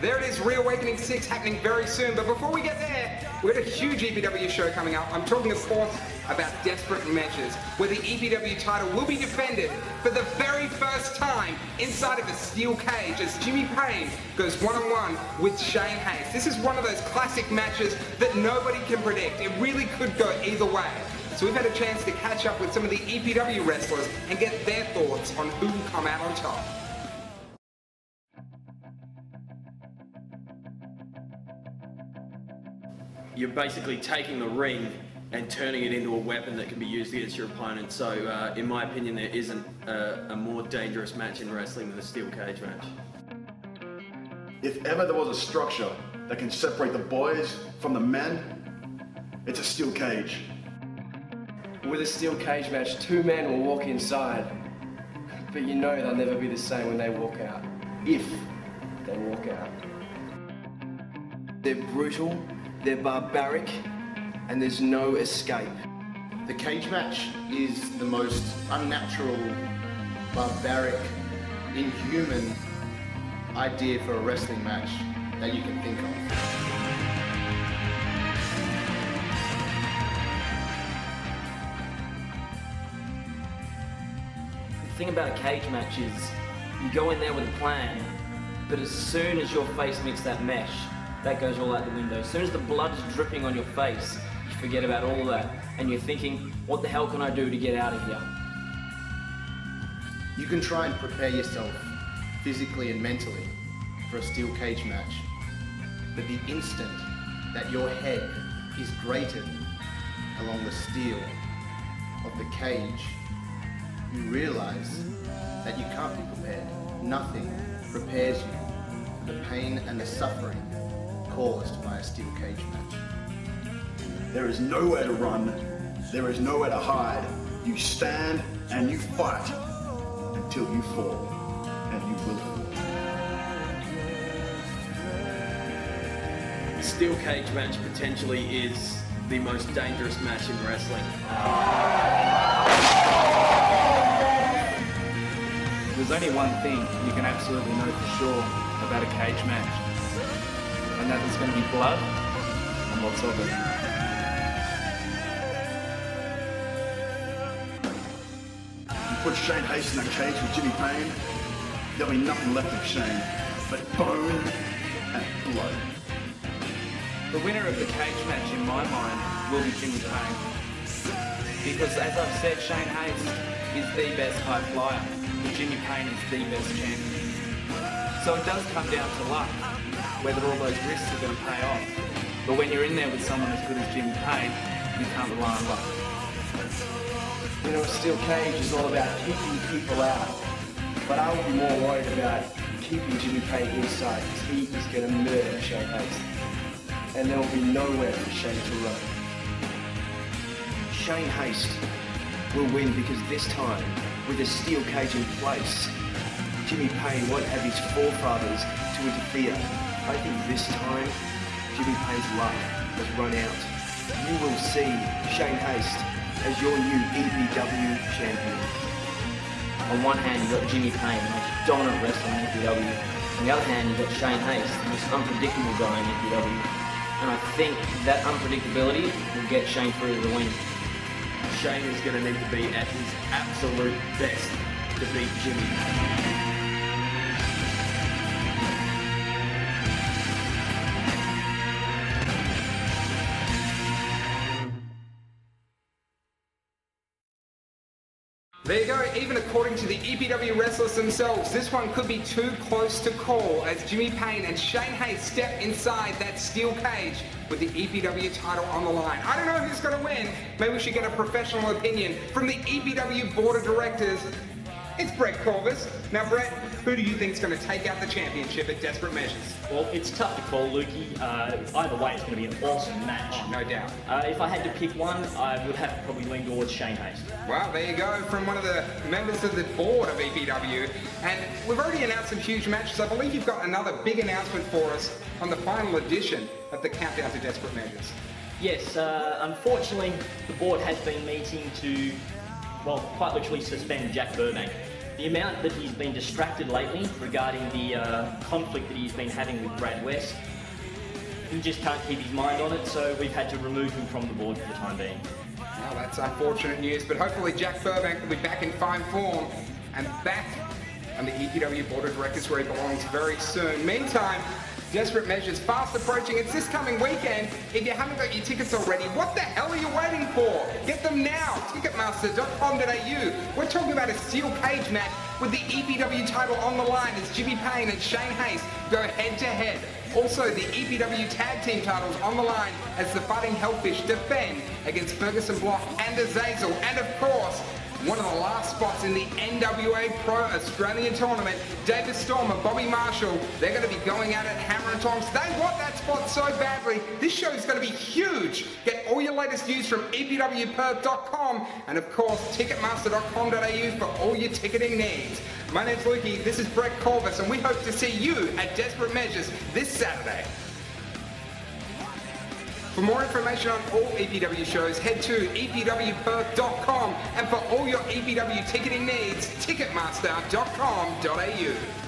There it is, Reawakening 6 happening very soon. But before we get there, we've got a huge EPW show coming up. I'm talking, of course, about Desperate Measures, where the EPW title will be defended for the very first time inside of a steel cage as Jimmy Payne goes one-on-one with Shane Hayes. This is one of those classic matches that nobody can predict. It really could go either way. So we've had a chance to catch up with some of the EPW wrestlers and get their thoughts on who will come out on top. You're basically taking the ring and turning it into a weapon that can be used against your opponent. So, in my opinion, there isn't a more dangerous match in wrestling than a steel cage match. If ever there was a structure that can separate the boys from the men, it's a steel cage. With a steel cage match, two men will walk inside, but you know they'll never be the same when they walk out, if they walk out. They're brutal, they're barbaric, and there's no escape. The cage match is the most unnatural, barbaric, inhuman idea for a wrestling match that you can think of. The thing about a cage match is you go in there with a plan, but as soon as your face meets that mesh, that goes all out the window. As soon as the blood's dripping on your face, you forget about all that, and you're thinking, what the hell can I do to get out of here? You can try and prepare yourself physically and mentally for a steel cage match, but the instant that your head is grated along the steel of the cage, you realize that you can't be prepared. Nothing prepares you for the pain and the suffering caused by a steel cage match. There is nowhere to run, there is nowhere to hide. You stand and you fight until you fall, and you will fall. The steel cage match potentially is the most dangerous match in wrestling. There's only one thing you can absolutely know for sure about a cage match, and that there's going to be blood and lots of it. You put Shane Hayes in a cage with Jimmy Payne, there'll be nothing left of Shane but bone and blood. The winner of the cage match, in my mind, will be Jimmy Payne. Because, as I've said, Shane Hayes is the best high flyer, and Jimmy Payne is the best champion. So it does come down to luck, whether all those risks are going to pay off. But when you're in there with someone as good as Jimmy Payne, you can't rely on luck. You know, a steel cage is all about keeping people out, but I would be more worried about keeping Jimmy Payne inside, because he is going to murder Shane Hayes. And there will be nowhere for Shane to run. Shane Hayes will win because this time, with a steel cage in place, Jimmy Payne won't have his forefathers to interfere. I think this time, Jimmy Payne's luck has run out. You will see Shane Hayes as your new EPW champion. On one hand, you've got Jimmy Payne, the most dominant wrestler in EPW. On the other hand, you've got Shane Hayes, the most unpredictable guy in EPW. And I think that unpredictability will get Shane through to the win. Shane is going to need to be at his absolute best to beat Jimmy. There you go, even according to the EPW wrestlers themselves, this one could be too close to call as Jimmy Payne and Shane Hayes step inside that steel cage with the EPW title on the line. I don't know who's going to win. Maybe we should get a professional opinion from the EPW board of directors. It's Brett Corvus. Now Brett, who do you think is going to take out the championship at Desperate Measures? Well, it's tough to call, Lukey. Either way, it's going to be an awesome match. Oh, no doubt. If I had to pick one, I would have to probably lean towards Shane Hayes. Well, there you go, from one of the members of the board of EPW. And we've already announced some huge matches. I believe you've got another big announcement for us on the final edition of the Countdown to Desperate Measures. Yes, unfortunately, the board has been meeting to, well, quite literally suspend Jack Burbank. the amount that he's been distracted lately regarding the conflict that he's been having with Brad West, he just can't keep his mind on it, so we've had to remove him from the board for the time being. Well, that's unfortunate news, but hopefully Jack Burbank will be back in fine form and back on the EPW Board of Directors where he belongs very soon. Meantime, Desperate Measures fast approaching. It's this coming weekend. If you haven't got your tickets already, what the hell are you waiting for? Get them now. Ticketmaster.com.au. We're talking about a steel cage match with the EPW title on the line as Jimmy Payne and Shane Hayes go head to head. Also, the EPW tag team titles on the line as the Fighting Hellfish defend against Ferguson Block and Azazel. And of course, one of the last spots in the NWA Pro Australian Tournament, David Storm and Bobby Marshall, they're going to be going out at Hammer and Tongs. They want that spot so badly. This show is going to be huge. Get all your latest news from EPWPerth.com and of course Ticketmaster.com.au for all your ticketing needs. My name's Lukey, this is Brett Corvus, and we hope to see you at Desperate Measures this Saturday. For more information on all EPW shows, head to EPWPerth.com, and for all your EPW ticketing needs, Ticketmaster.com.au.